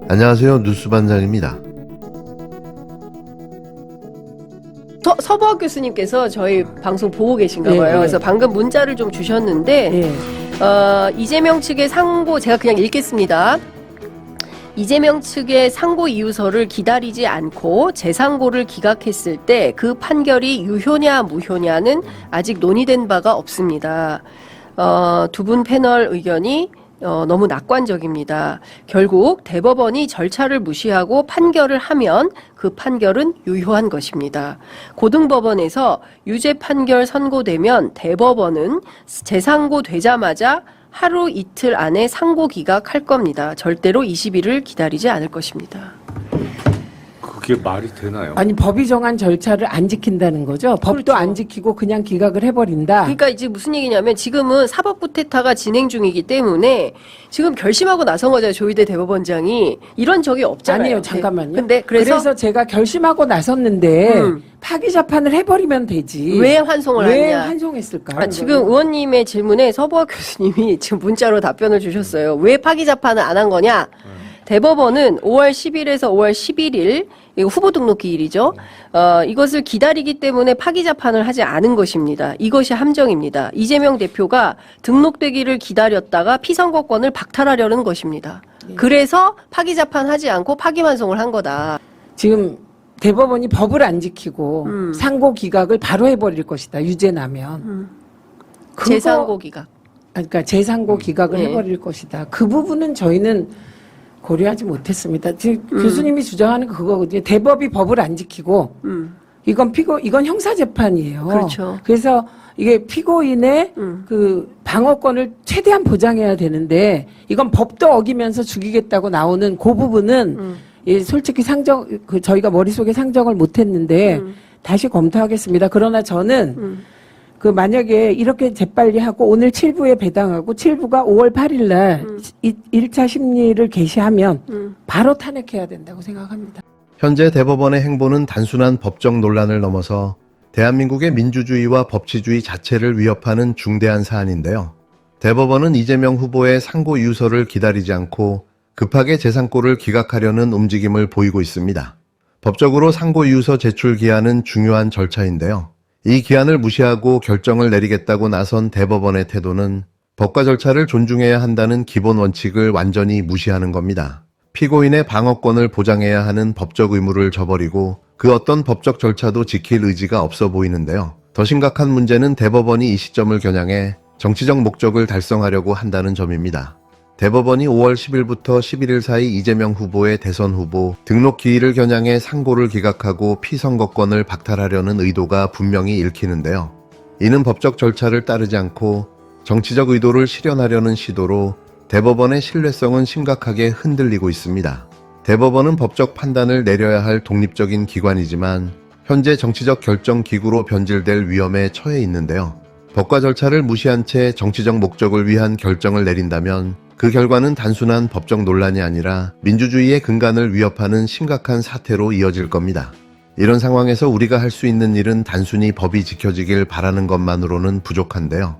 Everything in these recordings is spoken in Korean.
안녕하세요. 뉴스반장입니다. 서보학 교수님께서 저희 방송 보고 계신가 봐요. 네. 그래서 방금 문자를 좀 주셨는데 네. 이재명 측의 상고, 제가 그냥 읽겠습니다. 이재명 측의 상고 이유서를 기다리지 않고 재상고를 기각했을 때 그 판결이 유효냐 무효냐는 아직 논의된 바가 없습니다. 두 분 패널 의견이 너무 낙관적입니다. 결국 대법원이 절차를 무시하고 판결을 하면 그 판결은 유효한 것입니다. 고등법원에서 유죄 판결 선고되면 대법원은 재상고 되자마자 하루 이틀 안에 상고 기각할 겁니다. 절대로 20일을 기다리지 않을 것입니다. 그게 말이 되나요? 아니 법이 정한 절차를 안 지킨다는 거죠. 법도 그렇죠. 안 지키고 그냥 기각을 해버린다. 그러니까 이제 무슨 얘기냐면 지금은 사법구태타가 진행 중이기 때문에 지금 결심하고 나선 거잖아요. 조희대 대법원장이. 이런 적이 없잖아요. 아니에요. 잠깐만요. 근데 그래서 제가 결심하고 나섰는데 음. 파기자판을 해버리면 되지. 왜 환송을 왜 하냐? 환송했을까? 지금 의원님의 질문에 서보학 교수님이 지금 문자로 답변을 주셨어요. 왜 파기자판을 안 한 거냐? 대법원은 5월 10일에서 5월 11일, 이거 후보 등록 기일이죠. 이것을 기다리기 때문에 파기자판을 하지 않은 것입니다. 이것이 함정입니다. 이재명 대표가 등록되기를 기다렸다가 피선거권을 박탈하려는 것입니다. 그래서 파기자판 하지 않고 파기환송을 한 거다. 지금 대법원이 법을 안 지키고 상고 기각을 바로 해버릴 것이다. 유죄 나면. 그거- 재상고 기각. 그러니까 재상고 기각을 네. 해버릴 것이다. 그 부분은 저희는 고려하지 못했습니다. 지금 교수님이 주장하는 거 그거거든요. 대법이 법을 안 지키고 이건 형사 재판이에요. 그렇죠. 그래서 이게 피고인의 그 방어권을 최대한 보장해야 되는데 이건 법도 어기면서 죽이겠다고 나오는 그 부분은 예, 솔직히 저희가 머릿속에 상정을 못했는데 다시 검토하겠습니다. 그러나 저는 그 만약에 이렇게 재빨리 하고 오늘 7부에 배당하고 7부가 5월 8일 날 1차 심리를 개시하면 바로 탄핵해야 된다고 생각합니다. 현재 대법원의 행보는 단순한 법적 논란을 넘어서 대한민국의 민주주의와 법치주의 자체를 위협하는 중대한 사안인데요. 대법원은 이재명 후보의 상고 이유서를 기다리지 않고 급하게 재상고를 기각하려는 움직임을 보이고 있습니다. 법적으로 상고 이유서 제출 기한은 중요한 절차인데요. 이 기한을 무시하고 결정을 내리겠다고 나선 대법원의 태도는 법과 절차를 존중해야 한다는 기본 원칙을 완전히 무시하는 겁니다. 피고인의 방어권을 보장해야 하는 법적 의무를 저버리고 그 어떤 법적 절차도 지킬 의지가 없어 보이는데요. 더 심각한 문제는 대법원이 이 시점을 겨냥해 정치적 목적을 달성하려고 한다는 점입니다. 대법원이 5월 10일부터 11일 사이 이재명 후보의 대선 후보 등록 기일을 겨냥해 상고를 기각하고 피선거권을 박탈하려는 의도가 분명히 읽히는데요. 이는 법적 절차를 따르지 않고 정치적 의도를 실현하려는 시도로 대법원의 신뢰성은 심각하게 흔들리고 있습니다. 대법원은 법적 판단을 내려야 할 독립적인 기관이지만 현재 정치적 결정 기구로 변질될 위험에 처해 있는데요. 법과 절차를 무시한 채 정치적 목적을 위한 결정을 내린다면 그 결과는 단순한 법적 논란이 아니라 민주주의의 근간을 위협하는 심각한 사태로 이어질 겁니다. 이런 상황에서 우리가 할 수 있는 일은 단순히 법이 지켜지길 바라는 것만으로는 부족한데요.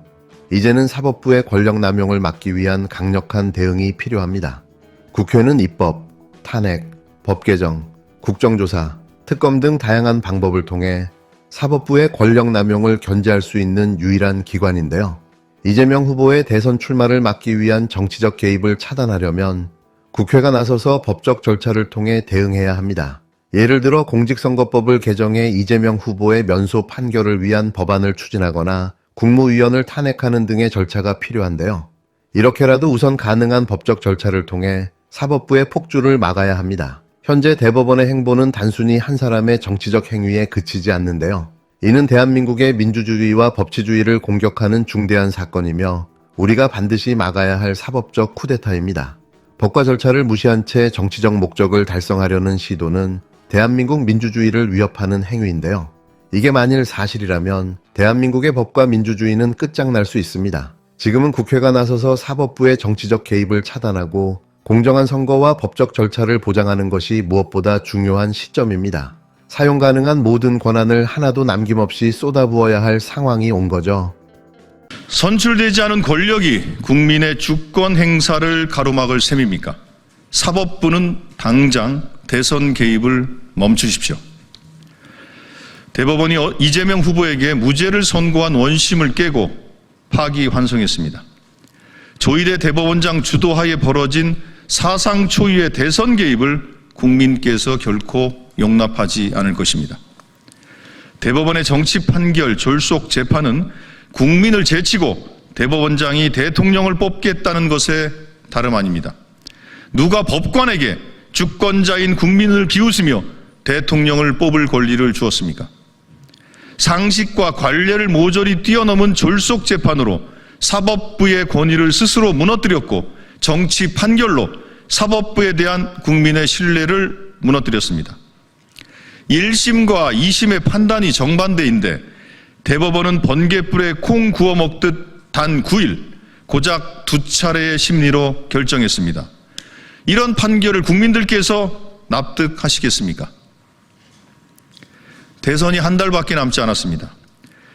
이제는 사법부의 권력 남용을 막기 위한 강력한 대응이 필요합니다. 국회는 입법, 탄핵, 법 개정, 국정조사, 특검 등 다양한 방법을 통해 사법부의 권력 남용을 견제할 수 있는 유일한 기관인데요. 이재명 후보의 대선 출마를 막기 위한 정치적 개입을 차단하려면 국회가 나서서 법적 절차를 통해 대응해야 합니다. 예를 들어 공직선거법을 개정해 이재명 후보의 면소 판결을 위한 법안을 추진하거나 국무위원을 탄핵하는 등의 절차가 필요한데요. 이렇게라도 우선 가능한 법적 절차를 통해 사법부의 폭주를 막아야 합니다. 현재 대법원의 행보는 단순히 한 사람의 정치적 행위에 그치지 않는데요. 이는 대한민국의 민주주의와 법치주의를 공격하는 중대한 사건이며 우리가 반드시 막아야 할 사법적 쿠데타입니다. 법과 절차를 무시한 채 정치적 목적을 달성하려는 시도는 대한민국 민주주의를 위협하는 행위인데요. 이게 만일 사실이라면 대한민국의 법과 민주주의는 끝장날 수 있습니다. 지금은 국회가 나서서 사법부의 정치적 개입을 차단하고 공정한 선거와 법적 절차를 보장하는 것이 무엇보다 중요한 시점입니다. 사용 가능한 모든 권한을 하나도 남김없이 쏟아부어야 할 상황이 온 거죠. 선출되지 않은 권력이 국민의 주권 행사를 가로막을 셈입니까? 사법부는 당장 대선 개입을 멈추십시오. 대법원이 이재명 후보에게 무죄를 선고한 원심을 깨고 파기환송했습니다. 조희대 대법원장 주도하에 벌어진 사상 초유의 대선 개입을 국민께서 결코 용납하지 않을 것입니다. 대법원의 정치 판결 졸속 재판은 국민을 제치고 대법원장이 대통령을 뽑겠다는 것에 다름 아닙니다. 누가 법관에게 주권자인 국민을 비웃으며 대통령을 뽑을 권리를 주었습니까? 상식과 관례를 모조리 뛰어넘은 졸속 재판으로 사법부의 권위를 스스로 무너뜨렸고 정치 판결로 사법부에 대한 국민의 신뢰를 무너뜨렸습니다. 1심과 2심의 판단이 정반대인데 대법원은 번갯불에 콩 구워 먹듯 단 9일 고작 2차례의 심리로 결정했습니다. 이런 판결을 국민들께서 납득하시겠습니까? 대선이 한 달밖에 남지 않았습니다.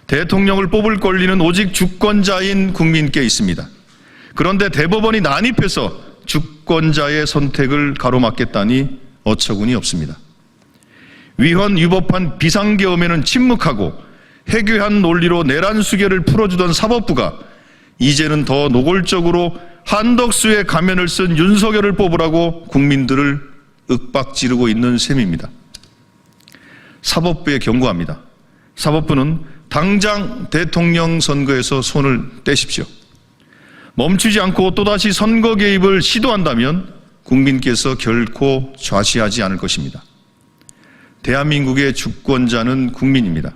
대통령을 뽑을 권리는 오직 주권자인 국민께 있습니다. 그런데 대법원이 난입해서 주권자의 선택을 가로막겠다니 어처구니 없습니다. 위헌 위법한 비상계엄에는 침묵하고 해괴한 논리로 내란 수계를 풀어주던 사법부가 이제는 더 노골적으로 한덕수의 가면을 쓴 윤석열을 뽑으라고 국민들을 윽박지르고 있는 셈입니다. 사법부에 경고합니다. 사법부는 당장 대통령 선거에서 손을 떼십시오. 멈추지 않고 또다시 선거 개입을 시도한다면 국민께서 결코 좌시하지 않을 것입니다. 대한민국의 주권자는 국민입니다.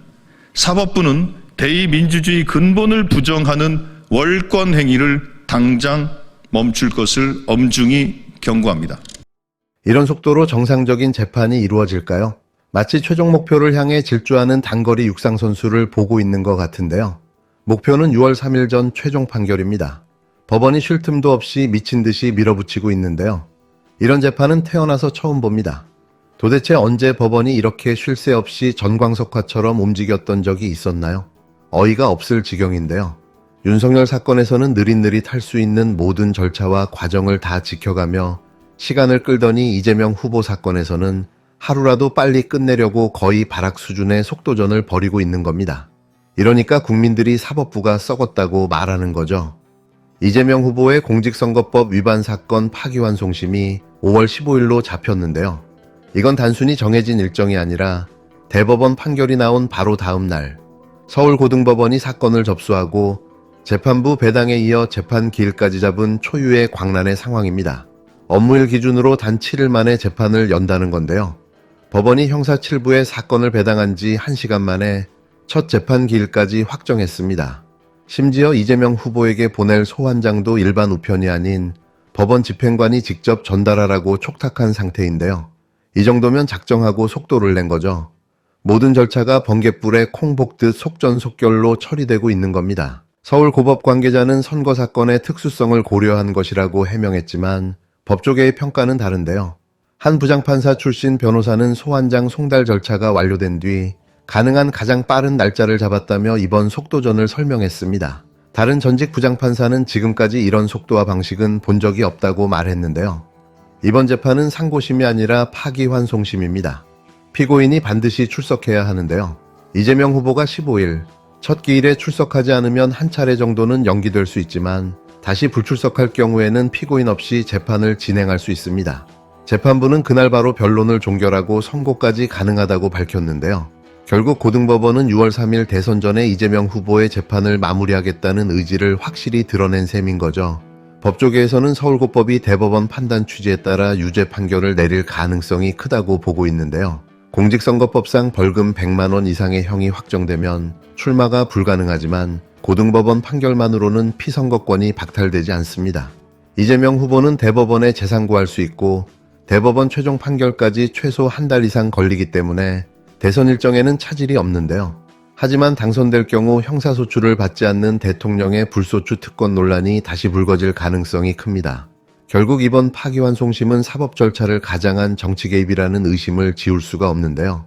사법부는 대의민주주의 근본을 부정하는 월권 행위를 당장 멈출 것을 엄중히 경고합니다. 이런 속도로 정상적인 재판이 이루어질까요? 마치 최종 목표를 향해 질주하는 단거리 육상 선수를 보고 있는 것 같은데요. 목표는 6월 3일 전 최종 판결입니다. 법원이 쉴 틈도 없이 미친 듯이 밀어붙이고 있는데요. 이런 재판은 태어나서 처음 봅니다. 도대체 언제 법원이 이렇게 쉴 새 없이 전광석화처럼 움직였던 적이 있었나요? 어이가 없을 지경인데요. 윤석열 사건에서는 느릿느릿 할 수 있는 모든 절차와 과정을 다 지켜가며 시간을 끌더니 이재명 후보 사건에서는 하루라도 빨리 끝내려고 거의 발악 수준의 속도전을 벌이고 있는 겁니다. 이러니까 국민들이 사법부가 썩었다고 말하는 거죠. 이재명 후보의 공직선거법 위반 사건 파기환송심이 5월 15일로 잡혔는데요. 이건 단순히 정해진 일정이 아니라 대법원 판결이 나온 바로 다음 날 서울고등법원이 사건을 접수하고 재판부 배당에 이어 재판 기일까지 잡은 초유의 광란의 상황입니다. 업무일 기준으로 단 7일 만에 재판을 연다는 건데요. 법원이 형사 7부에 사건을 배당한 지 1시간 만에 첫 재판 기일까지 확정했습니다. 심지어 이재명 후보에게 보낼 소환장도 일반 우편이 아닌 법원 집행관이 직접 전달하라고 촉탁한 상태인데요. 이 정도면 작정하고 속도를 낸 거죠. 모든 절차가 번갯불에 콩 볶듯 속전속결로 처리되고 있는 겁니다. 서울고법 관계자는 선거 사건의 특수성을 고려한 것이라고 해명했지만 법조계의 평가는 다른데요. 한 부장판사 출신 변호사는 소환장 송달 절차가 완료된 뒤 가능한 가장 빠른 날짜를 잡았다며 이번 속도전을 설명했습니다. 다른 전직 부장판사는 지금까지 이런 속도와 방식은 본 적이 없다고 말했는데요. 이번 재판은 상고심이 아니라 파기환송심입니다. 피고인이 반드시 출석해야 하는데요. 이재명 후보가 15일 첫 기일에 출석하지 않으면 한 차례 정도는 연기될 수 있지만 다시 불출석할 경우에는 피고인 없이 재판을 진행할 수 있습니다. 재판부는 그날 바로 변론을 종결하고 선고까지 가능하다고 밝혔는데요. 결국 고등법원은 6월 3일 대선 전에 이재명 후보의 재판을 마무리하겠다는 의지를 확실히 드러낸 셈인 거죠. 법조계에서는 서울고법이 대법원 판단 취지에 따라 유죄 판결을 내릴 가능성이 크다고 보고 있는데요. 공직선거법상 벌금 100만 원 이상의 형이 확정되면 출마가 불가능하지만 고등법원 판결만으로는 피선거권이 박탈되지 않습니다. 이재명 후보는 대법원에 재상고할 수 있고 대법원 최종 판결까지 최소 한 달 이상 걸리기 때문에 대선 일정에는 차질이 없는데요. 하지만 당선될 경우 형사소추를 받지 않는 대통령의 불소추 특권 논란이 다시 불거질 가능성이 큽니다. 결국 이번 파기환송심은 사법 절차를 가장한 정치 개입이라는 의심을 지울 수가 없는데요.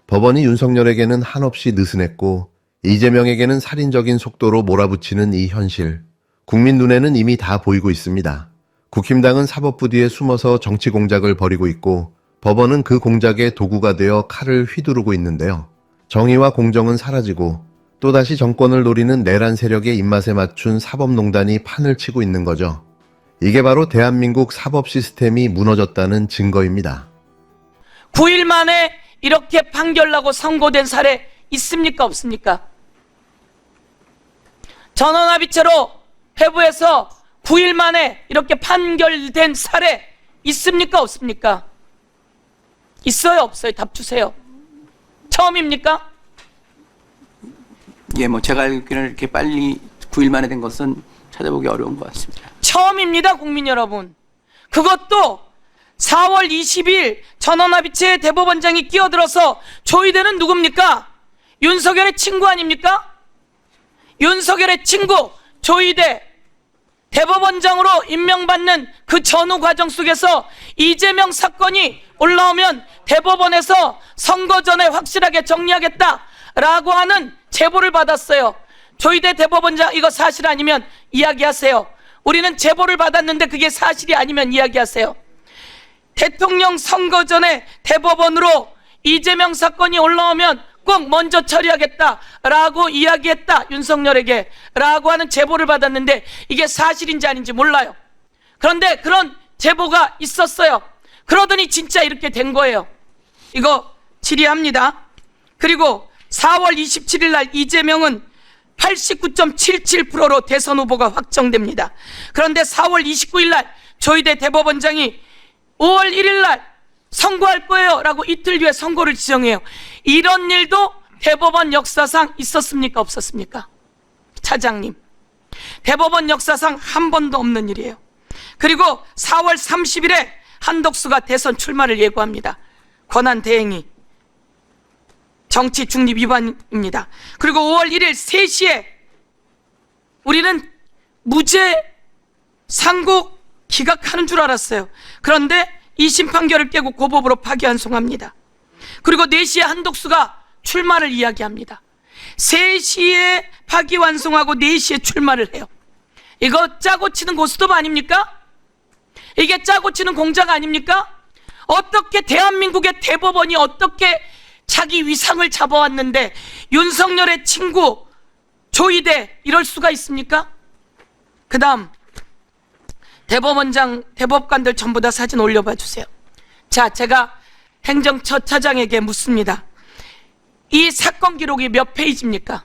법원이 윤석열에게는 한없이 느슨했고 이재명에게는 살인적인 속도로 몰아붙이는 이 현실. 국민 눈에는 이미 다 보이고 있습니다. 국힘당은 사법부 뒤에 숨어서 정치 공작을 벌이고 있고 법원은 그 공작의 도구가 되어 칼을 휘두르고 있는데요. 정의와 공정은 사라지고 또다시 정권을 노리는 내란 세력의 입맛에 맞춘 사법농단이 판을 치고 있는 거죠. 이게 바로 대한민국 사법 시스템이 무너졌다는 증거입니다. 9일 만에 이렇게 판결나고 선고된 사례 있습니까? 없습니까? 전원합의체로 회부해서 9일 만에 이렇게 판결된 사례 있습니까? 없습니까? 있어요? 없어요? 답 주세요. 처음입니까? 예, 뭐 제가 알기로는 이렇게 빨리 9일 만에 된 것은 찾아보기 어려운 것 같습니다. 처음입니다, 국민 여러분. 그것도 4월 20일 전원합의체 대법원장이 끼어들어서 조의대는 누굽니까? 윤석열의 친구 아닙니까? 윤석열의 친구 조의대 대법원장으로 임명받는 그 전후 과정 속에서 이재명 사건이 올라오면 대법원에서 선거 전에 확실하게 정리하겠다라고 하는 제보를 받았어요. 조의대 대법원장 이거 사실 아니면 이야기하세요. 우리는 제보를 받았는데 그게 사실이 아니면 이야기하세요. 대통령 선거 전에 대법원으로 이재명 사건이 올라오면 꼭 먼저 처리하겠다라고 이야기했다 윤석열에게 라고 하는 제보를 받았는데 이게 사실인지 아닌지 몰라요. 그런데 그런 제보가 있었어요. 그러더니 진짜 이렇게 된 거예요. 이거 질의합니다. 그리고 4월 27일 날 이재명은 89.77%로 대선 후보가 확정됩니다. 그런데 4월 29일 날 조의대 대법원장이 5월 1일 날 선고할 거예요 라고 이틀 뒤에 선고를 지정해요. 이런 일도 대법원 역사상 있었습니까? 없었습니까? 차장님, 대법원 역사상 한 번도 없는 일이에요. 그리고 4월 30일에 한덕수가 대선 출마를 예고합니다. 권한대행이 정치 중립 위반입니다. 그리고 5월 1일 3시에 우리는 무죄 상고 기각하는 줄 알았어요. 그런데 2심 판결을 깨고 고법으로 파기환송합니다. 그리고 4시에 한덕수가 출마를 이야기합니다. 3시에 파기환송하고 4시에 출마를 해요. 이거 짜고 치는 고스톱 아닙니까? 이게 짜고 치는 공작 아닙니까? 어떻게 대한민국의 대법원이 어떻게 자기 위상을 잡아왔는데 윤석열의 친구 조의대 이럴 수가 있습니까? 그 다음 대법원장, 대법관들 전부 다 사진 올려봐 주세요. 자, 제가 행정처 차장에게 묻습니다. 이 사건 기록이 몇 페이지입니까?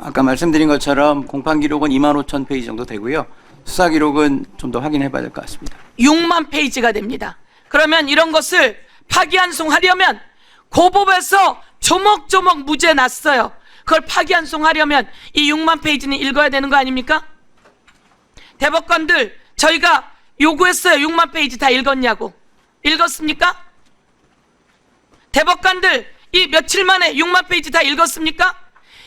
아까 말씀드린 것처럼 공판 기록은 25,000페이지 정도 되고요. 수사 기록은 좀 더 확인해 봐야 될 것 같습니다. 6만 페이지가 됩니다. 그러면 이런 것을 파기환송하려면 고법에서 조목조목 무죄 났어요. 그걸 파기환송하려면 이 6만 페이지는 읽어야 되는 거 아닙니까? 대법관들 저희가 요구했어요. 6만 페이지 다 읽었냐고. 읽었습니까? 대법관들 이 며칠 만에 6만 페이지 다 읽었습니까?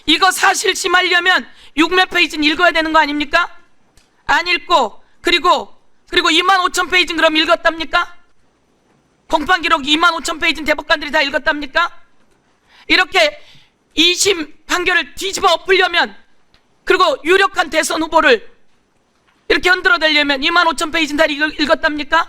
이거 사실심하려면 6만 페이지는 읽어야 되는 거 아닙니까? 안 읽고 그리고 25,000페이지는 그럼 읽었답니까? 공판기록 25,000페이지는 대법관들이 다 읽었답니까? 이렇게 2심 판결을 뒤집어 엎으려면 그리고 유력한 대선 후보를 이렇게 흔들어대려면 25,000페이지는 다 읽었답니까?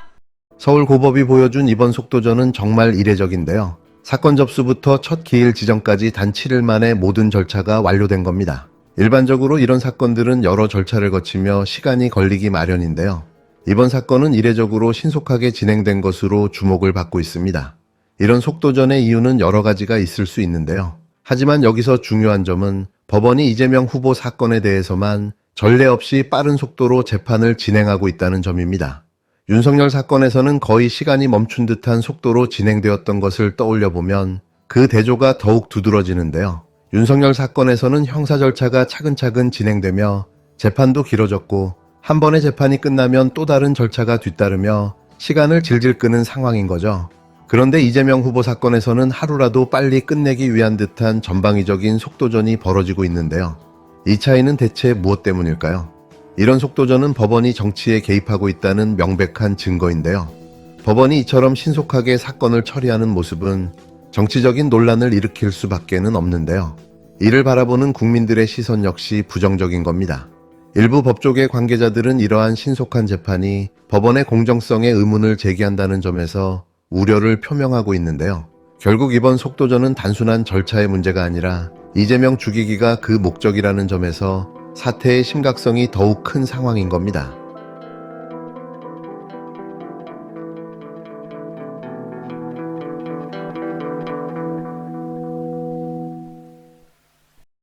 서울고법이 보여준 이번 속도전은 정말 이례적인데요. 사건 접수부터 첫 기일 지정까지 단 7일 만에 모든 절차가 완료된 겁니다. 일반적으로 이런 사건들은 여러 절차를 거치며 시간이 걸리기 마련인데요. 이번 사건은 이례적으로 신속하게 진행된 것으로 주목을 받고 있습니다. 이런 속도전의 이유는 여러 가지가 있을 수 있는데요. 하지만 여기서 중요한 점은 법원이 이재명 후보 사건에 대해서만 전례 없이 빠른 속도로 재판을 진행하고 있다는 점입니다. 윤석열 사건에서는 거의 시간이 멈춘 듯한 속도로 진행되었던 것을 떠올려보면 그 대조가 더욱 두드러지는데요. 윤석열 사건에서는 형사 절차가 차근차근 진행되며 재판도 길어졌고 한 번의 재판이 끝나면 또 다른 절차가 뒤따르며 시간을 질질 끄는 상황인 거죠. 그런데 이재명 후보 사건에서는 하루라도 빨리 끝내기 위한 듯한 전방위적인 속도전이 벌어지고 있는데요. 이 차이는 대체 무엇 때문일까요? 이런 속도전은 법원이 정치에 개입하고 있다는 명백한 증거인데요. 법원이 이처럼 신속하게 사건을 처리하는 모습은 정치적인 논란을 일으킬 수밖에는 없는데요. 이를 바라보는 국민들의 시선 역시 부정적인 겁니다. 일부 법조계 관계자들은 이러한 신속한 재판이 법원의 공정성에 의문을 제기한다는 점에서 우려를 표명하고 있는데요. 결국 이번 속도전은 단순한 절차의 문제가 아니라 이재명 죽이기가 그 목적이라는 점에서 사태의 심각성이 더욱 큰 상황인 겁니다.